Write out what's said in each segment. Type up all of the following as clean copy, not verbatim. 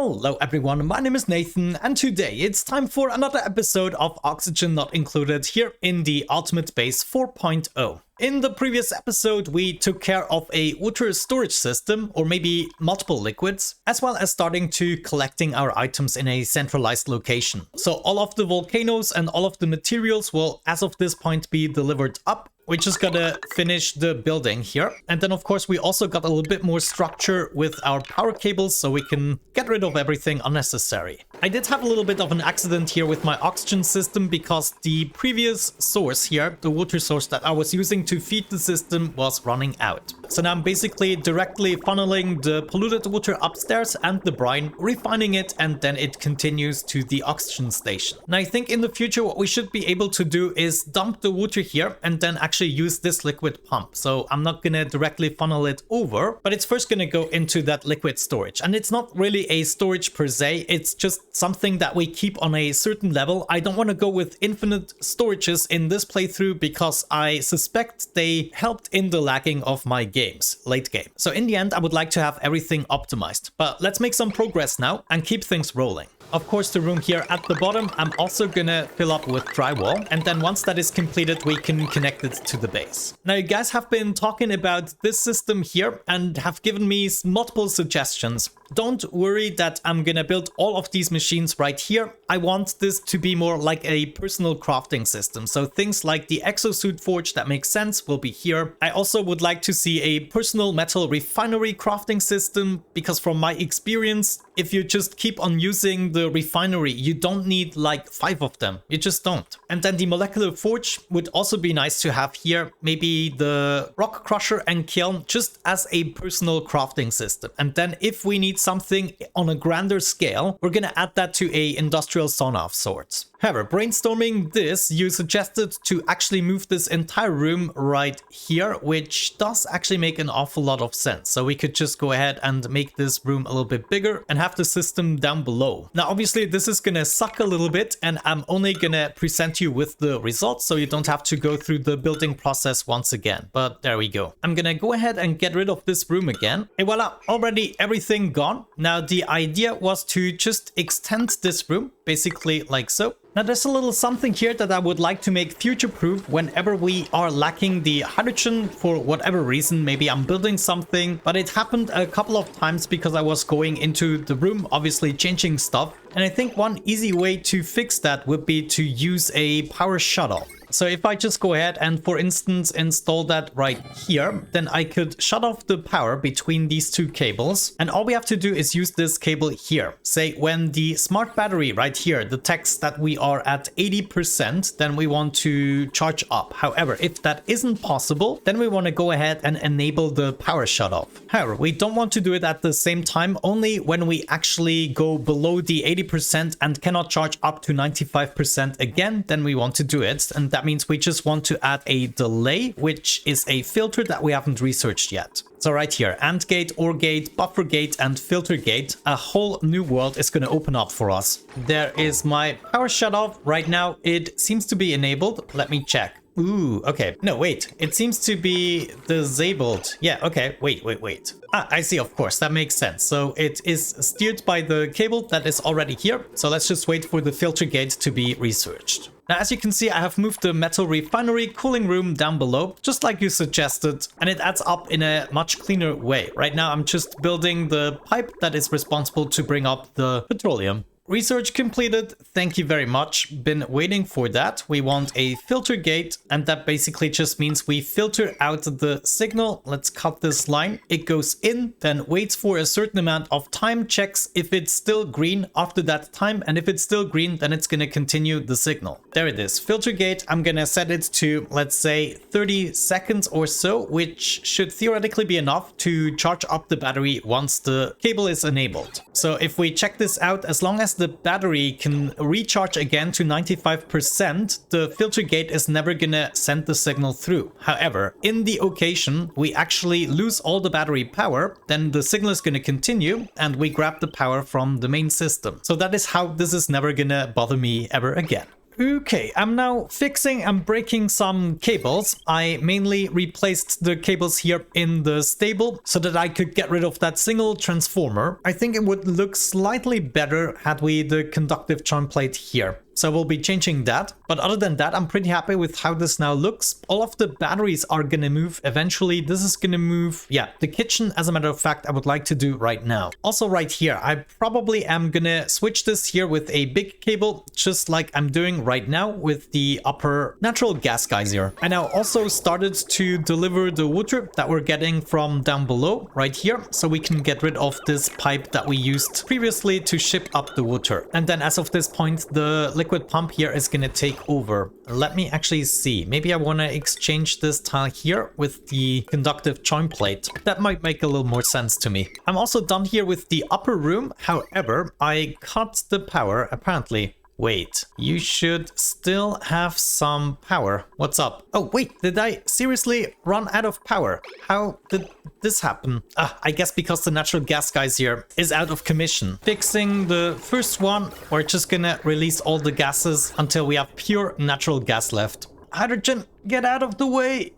Hello everyone, my name is Nathan, and today it's time for another episode of Oxygen Not Included here in the Ultimate Base 4.0. In the previous episode, we took care of a water storage system, or maybe multiple liquids, as well as starting to collecting our items in a centralized location. So all of the volcanoes and all of the materials will, as of this point, be delivered up. We just gotta finish the building here. And then, of course, we also got a little bit more structure with our power cables so we can get rid of everything unnecessary. I did have a little bit of an accident here with my oxygen system because the previous source here, the water source that I was using to feed the system, was running out. So now I'm basically directly funneling the polluted water upstairs and the brine, refining it, and then it continues to the oxygen station. Now I think in the future what we should be able to do is dump the water here and then actually use this liquid pump. So I'm not gonna directly funnel it over, but it's first gonna go into that liquid storage. And it's not really a storage per se, it's just something that we keep on a certain level. I don't want to go with infinite storages in this playthrough because I suspect they helped in the lagging of my games, late game. So in the end, I would like to have everything optimized. But let's make some progress now and keep things rolling. Of course, the room here at the bottom, I'm also gonna fill up with drywall. And then once that is completed, we can connect it to the base. Now, you guys have been talking about this system here and have given me multiple suggestions. Don't worry that I'm gonna build all of these machines right here. I want this to be more like a personal crafting system. So things like the exosuit forge that makes sense will be here. I also would like to see a personal metal refinery crafting system because from my experience, if you just keep on using the refinery, you don't need like 5 of them. You just don't. And then the molecular forge would also be nice to have here. Maybe the rock crusher and kiln just as a personal crafting system. And then if we need something on a grander scale, we're gonna add that to a industrial sauna of sorts. However, brainstorming this, you suggested to actually move this entire room right here, which does actually make an awful lot of sense. So we could just go ahead and make this room a little bit bigger and have the system down below. Now, obviously, this is gonna suck a little bit, and I'm only gonna present you with the results so you don't have to go through the building process once again. But there we go. I'm gonna go ahead and get rid of this room again. And voila, already everything gone. Now, the idea was to just extend this room, basically like so. Now there's a little something here that I would like to make future-proof whenever we are lacking the hydrogen for whatever reason. Maybe I'm building something, but it happened a couple of times because I was going into the room, obviously changing stuff. And I think one easy way to fix that would be to use a power shutoff. So if I just go ahead and, for instance, install that right here, then I could shut off the power between these two cables. And all we have to do is use this cable here. Say when the smart battery right here detects that we are at 80%, then we want to charge up. However, if that isn't possible, then we want to go ahead and enable the power shutoff. However, we don't want to do it at the same time, only when we actually go below the 80% and cannot charge up to 95% again, then we want to do it. And that means we just want to add a delay, which is a filter that we haven't researched yet. So right here, AND gate, OR gate, buffer gate, and filter gate, a whole new world is going to open up for us. There is my power shut off. Right now, it seems to be enabled. Let me check. Ooh, okay. No, wait. It seems to be disabled. Yeah, okay. Wait. Ah, I see, of course. That makes sense. So it is steered by the cable that is already here. So let's just wait for the filter gate to be researched. Now, as you can see, I have moved the metal refinery cooling room down below, just like you suggested, and it adds up in a much cleaner way. Right now, I'm just building the pipe that is responsible to bring up the petroleum. Research completed. Thank you very much. Been waiting for that. We want a filter gate, and that basically just means we filter out the signal. Let's cut this line. It goes in, then waits for a certain amount of time, checks if it's still green after that time, and if it's still green, then it's going to continue the signal. There it is. Filter gate. I'm going to set it to, let's say, 30 seconds or so, which should theoretically be enough to charge up the battery once the cable is enabled. So if we check this out, as long as the battery can recharge again to 95%, the filter gate is never gonna send the signal through. However, in the occasion we actually lose all the battery power, then the signal is gonna continue and we grab the power from the main system. So that is how this is never gonna bother me ever again. Okay, I'm now fixing and breaking some cables. I mainly replaced the cables here in the stable so that I could get rid of that single transformer. I think it would look slightly better had we the conductive joint plate here. So we'll be changing that. But other than that, I'm pretty happy with how this now looks. All of the batteries are gonna move eventually. This is gonna move, yeah, the kitchen, as a matter of fact, I would like to do right now. Also right here, I probably am gonna switch this here with a big cable, just like I'm doing right now with the upper natural gas geyser. I now also started to deliver the water that we're getting from down below right here, so we can get rid of this pipe that we used previously to ship up the water. And then as of this point, the liquid pump here is going to take over. Let me actually see. Maybe I want to exchange this tile here with the conductive joint plate. That might make a little more sense to me. I'm also done here with the upper room. However, I cut the power apparently. Wait, you should still have some power. What's up? Oh, wait, did I seriously run out of power? How did this happen? I guess because the natural gas geyser is out of commission. Fixing the first one, we're just gonna release all the gases until we have pure natural gas left. Hydrogen, get out of the way!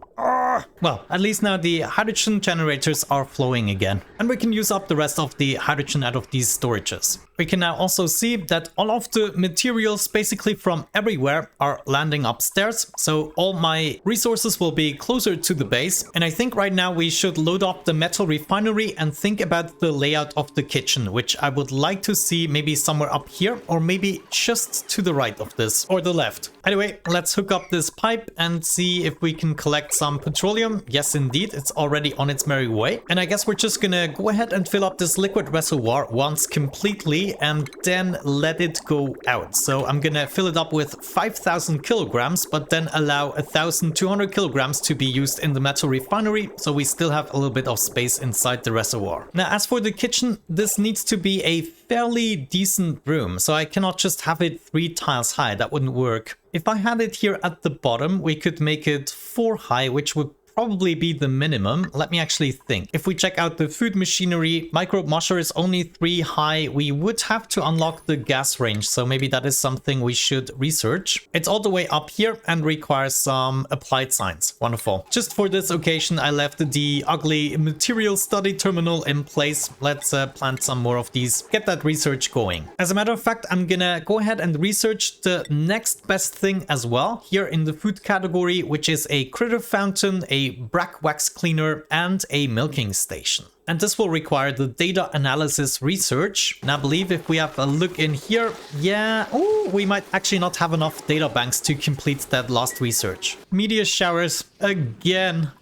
Well, at least now the hydrogen generators are flowing again. And we can use up the rest of the hydrogen out of these storages. We can now also see that all of the materials basically from everywhere are landing upstairs. So all my resources will be closer to the base. And I think right now we should load up the metal refinery and think about the layout of the kitchen, which I would like to see maybe somewhere up here or maybe just to the right of this or the left. Anyway, let's hook up this pipe and see if we can collect some petroleum. Yes, indeed, it's already on its merry way. And I guess we're just gonna go ahead and fill up this liquid reservoir once completely and then let it go out. So I'm gonna fill it up with 5,000 kilograms, but then allow 1,200 kilograms to be used in the metal refinery, so we still have a little bit of space inside the reservoir. Now, as for the kitchen, this needs to be a fairly decent room, so I cannot just have it 3 tiles high. That wouldn't work. If I had it here at the bottom, we could make it 4 high, which would probably be the minimum. Let me actually think. If we check out the food machinery, microbe musher is only 3 high. We would have to unlock the gas range, so maybe that is something we should research. It's all the way up here and requires some applied science. Wonderful. Just for this occasion, I left the ugly material study terminal in place. Let's plant some more of these, get that research going. As a matter of fact, I'm gonna go ahead and research the next best thing as well here in the food category, which is a critter fountain, a brack wax cleaner, and a milking station. And this will require the data analysis research. And I believe if we have a look in here, yeah, oh, we might actually not have enough data banks to complete that last research. Meteor showers again.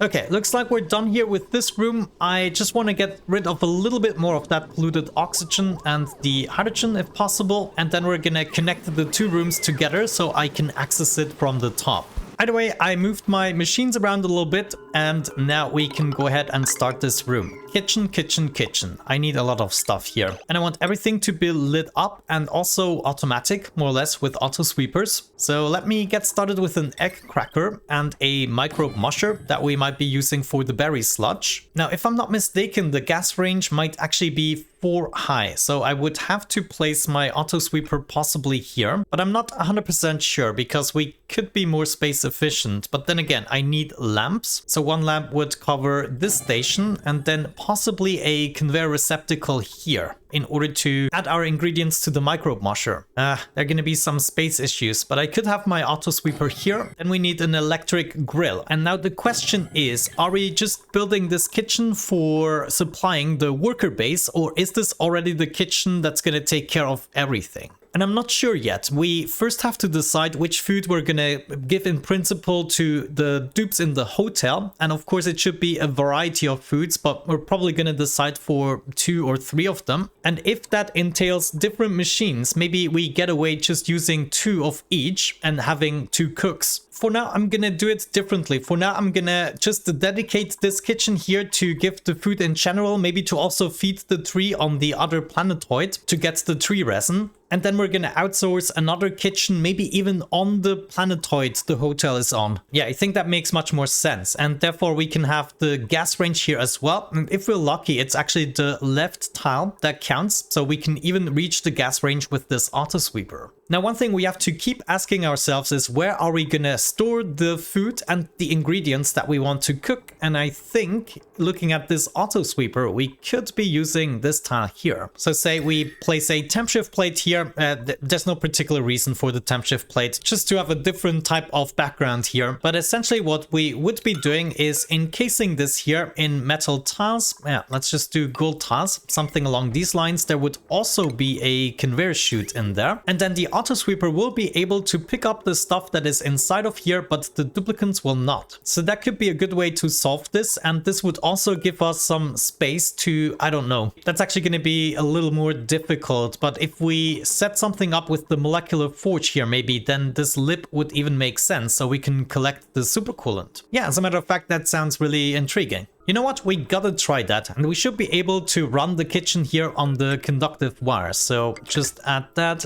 Okay, looks like we're done here with this room. I just want to get rid of a little bit more of that polluted oxygen and the hydrogen if possible. And then we're gonna connect the 2 rooms together so I can access it from the top. Either way, I moved my machines around a little bit and now we can go ahead and start this room. Kitchen, kitchen, kitchen. I need a lot of stuff here. And I want everything to be lit up and also automatic, more or less, with auto sweepers. So let me get started with an egg cracker and a microbe musher that we might be using for the berry sludge. Now, if I'm not mistaken, the gas range might actually be 4 high, so I would have to place my auto sweeper possibly here, but I'm not 100% sure because we could be more space efficient. But then again, I need lamps, so 1 lamp would cover this station and then possibly a conveyor receptacle here in order to add our ingredients to the microbe musher. There are gonna be some space issues, but I could have my auto sweeper here. Then we need an electric grill. And now the question is, are we just building this kitchen for supplying the worker base, or is this already the kitchen that's gonna take care of everything? And I'm not sure yet. We first have to decide which food we're gonna give in principle to the dupes in the hotel. And of course it should be a variety of foods, but we're probably gonna decide for 2 or 3 of them. And if that entails different machines, maybe we get away just using 2 of each and having 2 cooks. For now, I'm gonna do it differently. For now, I'm gonna just dedicate this kitchen here to give the food in general, maybe to also feed the tree on the other planetoid to get the tree resin. And then we're gonna outsource another kitchen, maybe even on the planetoid the hotel is on. Yeah, I think that makes much more sense. And therefore we can have the gas range here as well. And if we're lucky, it's actually the left tile that counts. So we can even reach the gas range with this auto sweeper. Now, one thing we have to keep asking ourselves is where are we gonna store the food and the ingredients that we want to cook? And I think looking at this auto sweeper, we could be using this tile here. So say we place a temp shift plate here. There's no particular reason for the temp shift plate, just to have a different type of background here. But essentially what we would be doing is encasing this here in metal tiles. Yeah, let's just do gold tiles, something along these lines. There would also be a conveyor chute in there. And then the auto sweeper will be able to pick up the stuff that is inside of here, but the duplicants will not. So that could be a good way to solve this. And this would also give us some space to, I don't know, that's actually going to be a little more difficult. But if we set something up with the molecular forge here, maybe, then this lip would even make sense. So we can collect the supercoolant. Yeah, as a matter of fact, that sounds really intriguing. You know what? We gotta try that, and we should be able to run the kitchen here on the conductive wire. So just add that,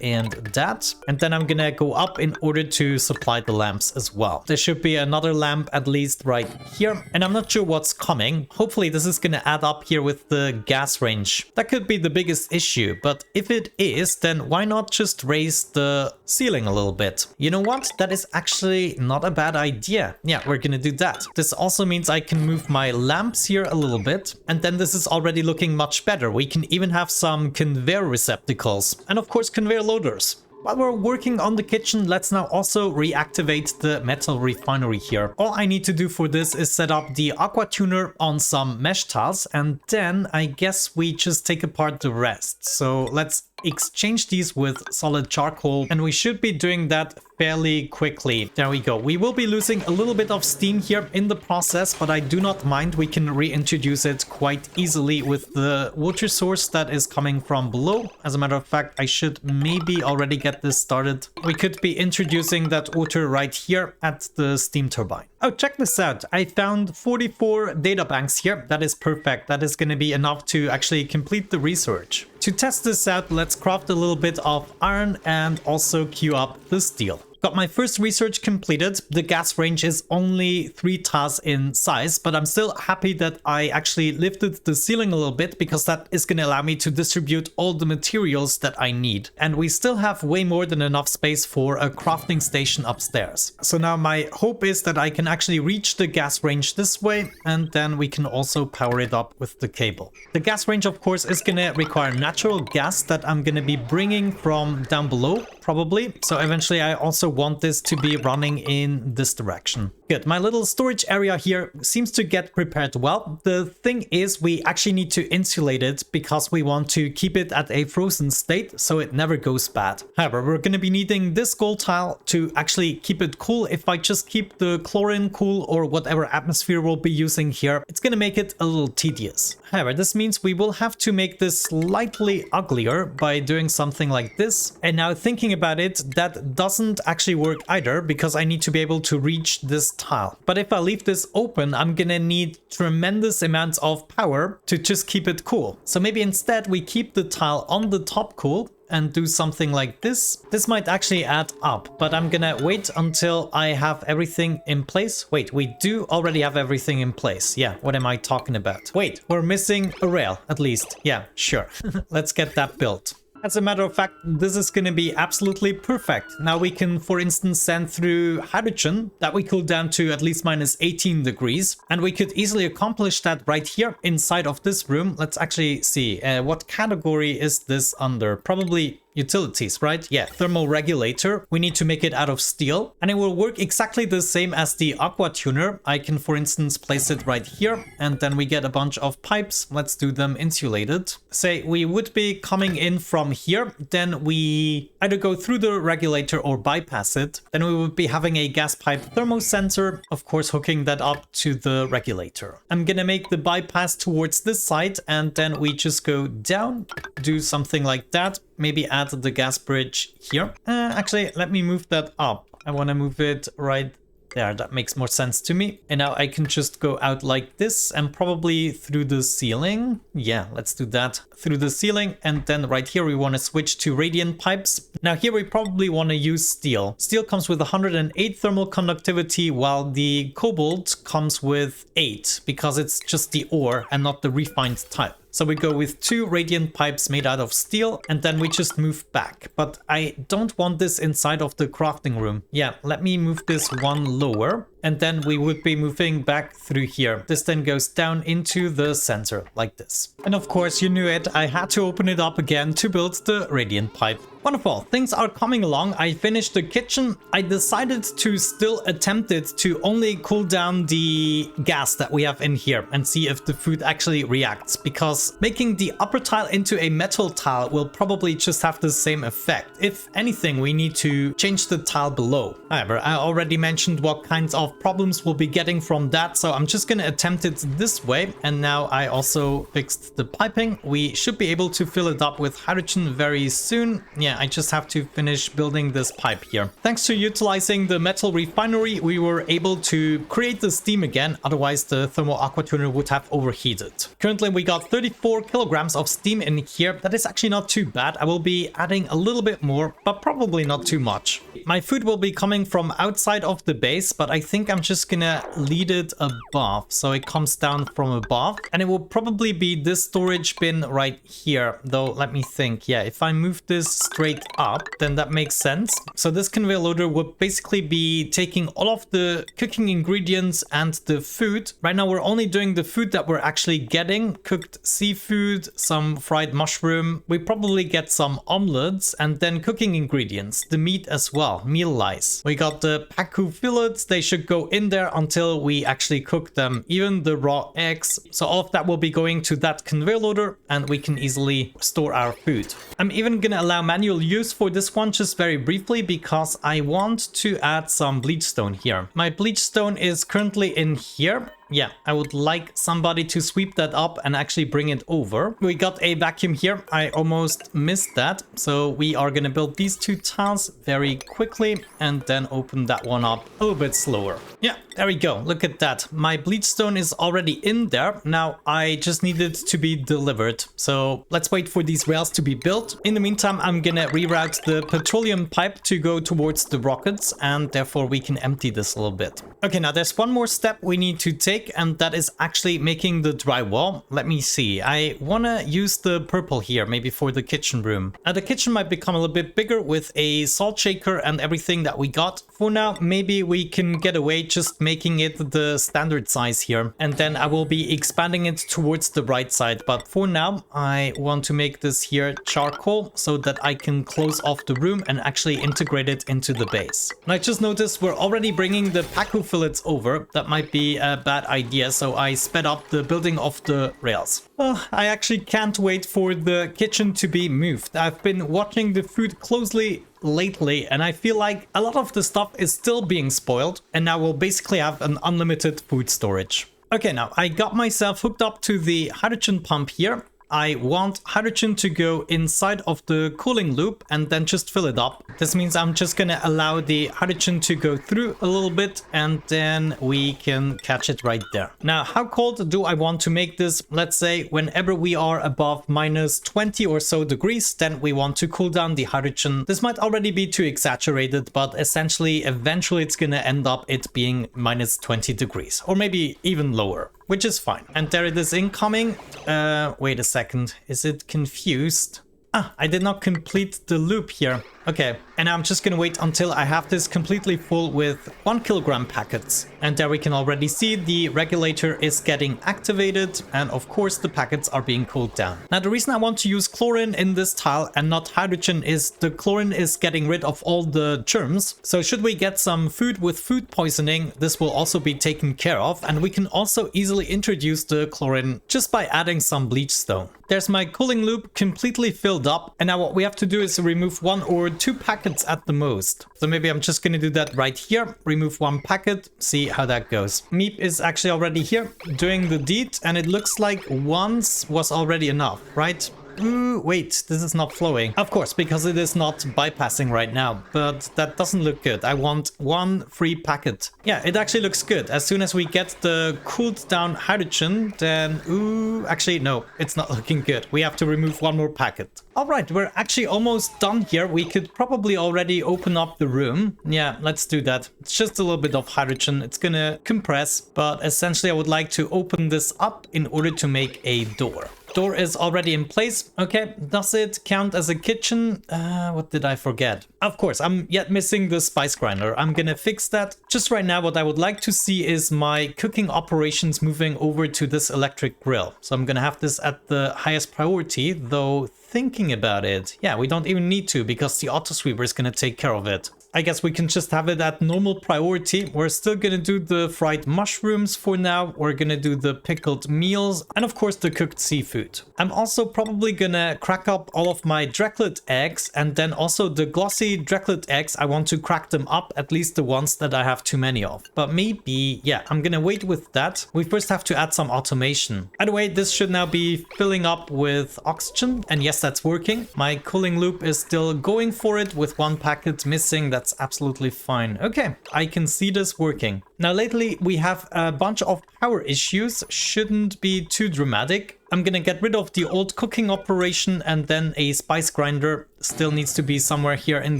and that. And then I'm gonna go up in order to supply the lamps as well. There should be another lamp at least right here. And I'm not sure what's coming. Hopefully this is gonna add up here with the gas range. That could be the biggest issue, but if it is, then why not just raise the ceiling a little bit? You know what? That is actually not a bad idea. Yeah, we're gonna do that. This also means I can move my lamps here a little bit, and then this is already looking much better. We can even have some conveyor receptacles and of course conveyor loaders. While we're working on the kitchen, let's now also reactivate the metal refinery here. All I need to do for this is set up the aqua tuner on some mesh tiles, and then I guess we just take apart the rest. So let's exchange these with solid charcoal, and we should be doing that fairly quickly. There we go. We will be losing a little bit of steam here in the process, but I do not mind. We can reintroduce it quite easily with the water source that is coming from below. As a matter of fact, I should maybe already get this started. We could be introducing that water right here at the steam turbine. Oh, check this out. I found 44 data banks here. That is perfect. That is going to be enough to actually complete the research. To test this out, let's craft a little bit of iron and also queue up the steel. Got my first research completed. The gas range is only 3 tiles in size, but I'm still happy that I actually lifted the ceiling a little bit, because that is going to allow me to distribute all the materials that I need. And we still have way more than enough space for a crafting station upstairs. So now my hope is that I can actually reach the gas range this way, and then we can also power it up with the cable. The gas range, of course, is going to require natural gas that I'm going to be bringing from down below, probably. So eventually I also want this to be running in this direction. Good. My little storage area here seems to get prepared well. The thing is, we actually need to insulate it because we want to keep it at a frozen state so it never goes bad. However, we're going to be needing this gold tile to actually keep it cool. If I just keep the chlorine cool or whatever atmosphere we'll be using here, it's going to make it a little tedious. However, this means we will have to make this slightly uglier by doing something like this. And now thinking about it, that doesn't actually work either, because I need to be able to reach this tile. But if I leave this open, I'm gonna need tremendous amounts of power to just keep it cool. So maybe instead we keep the tile on the top cool and do something like this. This might actually add up, but I'm gonna wait until I have everything in place. Wait, we do already have everything in place. Yeah, what am I talking about? Wait, we're missing a rail at least. Yeah, sure. Let's get that built. As a matter of fact, this is going to be absolutely perfect. Now we can, for instance, send through hydrogen that we cool down to at least minus 18 degrees. And we could easily accomplish that right here inside of this room. Let's actually see. What category is this under? Probably utilities, right? Yeah, thermal regulator. We need to make it out of steel, and it will work exactly the same as the aqua tuner. I can, for instance, place it right here, and then we get a bunch of pipes. Let's do them insulated. Say we would be coming in from here, then we either go through the regulator or bypass it. Then we would be having a gas pipe thermosensor, of course, hooking that up to the regulator. I'm gonna make the bypass towards this side, and then we just go down, do something like that. Maybe add the gas bridge here. Actually, let me move that up. I want to move it right there. That makes more sense to me. And now I can just go out like this and probably through the ceiling. Yeah, let's do that. Through the ceiling. And then right here, we want to switch to radiant pipes. Now here, we probably want to use steel. Steel comes with 108 thermal conductivity, while the cobalt comes with 8 because it's just the ore and not the refined type. So we go with 2 radiant pipes made out of steel, and then we just move back. But I don't want this inside of the crafting room. Yeah, let me move this one lower. And then we would be moving back through here. This then goes down into the center like this. And of course, you knew it. I had to open it up again to build the radiant pipe. Wonderful, things are coming along. I finished the kitchen. I decided to still attempt it to only cool down the gas that we have in here and see if the food actually reacts, because making the upper tile into a metal tile will probably just have the same effect. If anything, we need to change the tile below. However, I already mentioned what kinds of problems we'll be getting from that, so I'm just gonna attempt it this way. And now I also fixed the piping. We should be able to fill it up with hydrogen very soon. Yeah, I just have to finish building this pipe here. Thanks to utilizing the metal refinery, we were able to create the steam again, otherwise the thermal aqua tuner would have overheated. Currently we got 34 kilograms of steam in here. That is actually not too bad. I will be adding a little bit more, but probably not too much. My food will be coming from outside of the base, but I think I'm just gonna lead it above, so it comes down from above. And it will probably be this storage bin right here, though let me think. Yeah, if I move this straight up, then that makes sense. So this conveyor loader would basically be taking all of the cooking ingredients and the food. Right now we're only doing the food that we're actually getting: cooked seafood, some fried mushroom. We probably get some omelets, and then cooking ingredients, the meat as well, meal lice. We got the pacu fillets. They should go in there until we actually cook them, even the raw eggs. So all of that will be going to that conveyor loader, and we can easily store our food. I'm even gonna allow manual use for this one just very briefly, because I want to add some bleach stone here. My bleach stone is currently in here. Yeah, I would like somebody to sweep that up and actually bring it over. We got a vacuum here. I almost missed that. So we are going to build these 2 tiles very quickly and then open that one up a little bit slower. Yeah, there we go. Look at that. My bleach stone is already in there. Now I just need it to be delivered. So let's wait for these rails to be built. In the meantime, I'm going to reroute the petroleum pipe to go towards the rockets, and therefore we can empty this a little bit. Okay, now there's one more step we need to take, and that is actually making the drywall. Let me see. I want to use the purple here, maybe for the kitchen room. Now the kitchen might become a little bit bigger with a salt shaker and everything that we got. For now, maybe we can get away just making it the standard size here, and then I will be expanding it towards the right side. But for now, I want to make this here charcoal so that I can close off the room and actually integrate it into the base. And I just noticed we're already bringing the pacu fillets over. That might be a bad idea, so I sped up the building of the rails. I actually can't wait for the kitchen to be moved. I've been watching the food closely lately, and I feel like a lot of the stuff is still being spoiled, and now we'll basically have an unlimited food storage. Okay, now I got myself hooked up to the hydrogen pump here. I want hydrogen to go inside of the cooling loop and then just fill it up. This means I'm just gonna allow the hydrogen to go through a little bit, and then we can catch it right there. Now, how cold do I want to make this? Let's say whenever we are above minus 20 or so degrees, then we want to cool down the hydrogen. This might already be too exaggerated, but essentially, eventually it's gonna end up it being minus 20 degrees, or maybe even lower, which is fine. And there it is incoming. Wait a second. Is it confused? I did not complete the loop here. Okay, and I'm just gonna wait until I have this completely full with 1 kilogram packets. And there we can already see the regulator is getting activated, and of course the packets are being cooled down. Now the reason I want to use chlorine in this tile and not hydrogen is the chlorine is getting rid of all the germs. So should we get some food with food poisoning, this will also be taken care of, and we can also easily introduce the chlorine just by adding some bleach stone. There's my cooling loop completely filled up, and now what we have to do is remove 1 or 2 packets at the most. So maybe I'm just gonna do that right here. Remove 1 packet, see how that goes. Meep is actually already here doing the deed, and it looks like once was already enough, right? Ooh, wait, this is not flowing. Of course, because it is not bypassing right now, but that doesn't look good. I want 1 free packet. Yeah, it actually looks good. As soon as we get the cooled down hydrogen, then, ooh, actually, no, it's not looking good. We have to remove 1 more packet. All right, we're actually almost done here. We could probably already open up the room. Yeah, let's do that. It's just a little bit of hydrogen. It's gonna compress, but essentially I would like to open this up in order to make a door. Door is already in place. Okay, does it count as a kitchen? What did I forget? Of course, I'm yet missing the spice grinder. I'm gonna fix that. Just right now, what I would like to see is my cooking operations moving over to this electric grill. So I'm gonna have this at the highest priority, though thinking about it, yeah, we don't even need to because the auto sweeper is gonna take care of it. I guess we can just have it at normal priority. We're still gonna do the fried mushrooms for now. We're gonna do the pickled meals and of course the cooked seafood. I'm also probably gonna crack up all of my Draclet eggs, and then also the glossy Draclet eggs. I want to crack them up, at least the ones that I have too many of. But maybe, yeah, I'm gonna wait with that. We first have to add some automation. By the way, this should now be filling up with oxygen, and yes, that's working. My cooling loop is still going for it with one packet missing. That's absolutely fine. Okay, I can see this working. Now lately we have a bunch of power issues. Shouldn't be too dramatic. I'm gonna get rid of the old cooking operation, and then a spice grinder still needs to be somewhere here in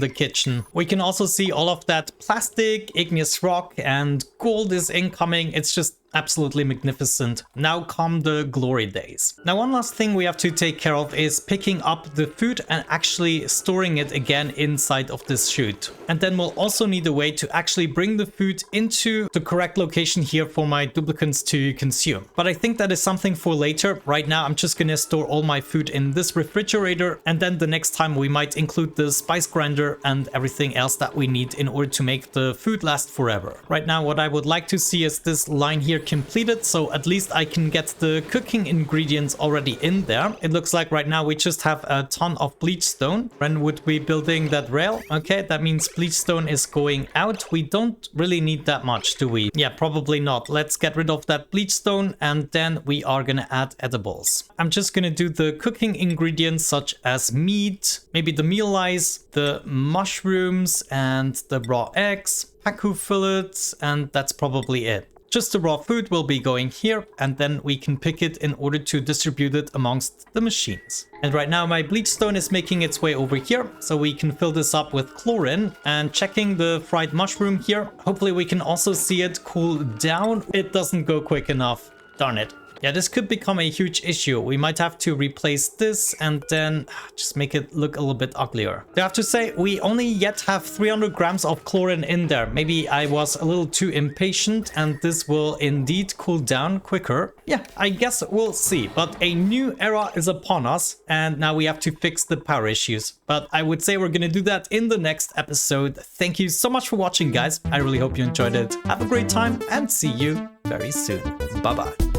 the kitchen. We can also see all of that plastic, igneous rock, and gold is incoming. It's just absolutely magnificent. Now come the glory days. Now one last thing we have to take care of is picking up the food and actually storing it again inside of this chute. And then we'll also need a way to actually bring the food into the correct location here for my duplicants to consume. But I think that is something for later. Right now I'm just gonna store all my food in this refrigerator, and then the next time we might include the spice grinder and everything else that we need in order to make the food last forever. Right now what I would like to see is this line here completed, so at least I can get the cooking ingredients already in there. It looks like right now we just have a ton of bleach stone. When would we be building that rail? Okay, that means bleach stone is going out. We don't really need that much, do we? Yeah, probably not. Let's get rid of that bleach stone, and then we are gonna add edibles. I'm just gonna do the cooking ingredients such as meat, maybe the meal ice, the mushrooms, and the raw eggs, pacu fillets, and that's probably it. Just the raw food will be going here, and then we can pick it in order to distribute it amongst the machines. And right now my bleach stone is making its way over here, so we can fill this up with chlorine. And checking the fried mushroom here, hopefully we can also see it cool down. It doesn't go quick enough. Darn it. Yeah, this could become a huge issue. We might have to replace this and then just make it look a little bit uglier. I have to say, we only yet have 300 grams of chlorine in there. Maybe I was a little too impatient and this will indeed cool down quicker. Yeah, I guess we'll see. But a new era is upon us, and now we have to fix the power issues. But I would say we're gonna do that in the next episode. Thank you so much for watching, guys. I really hope you enjoyed it. Have a great time and see you very soon. Bye-bye.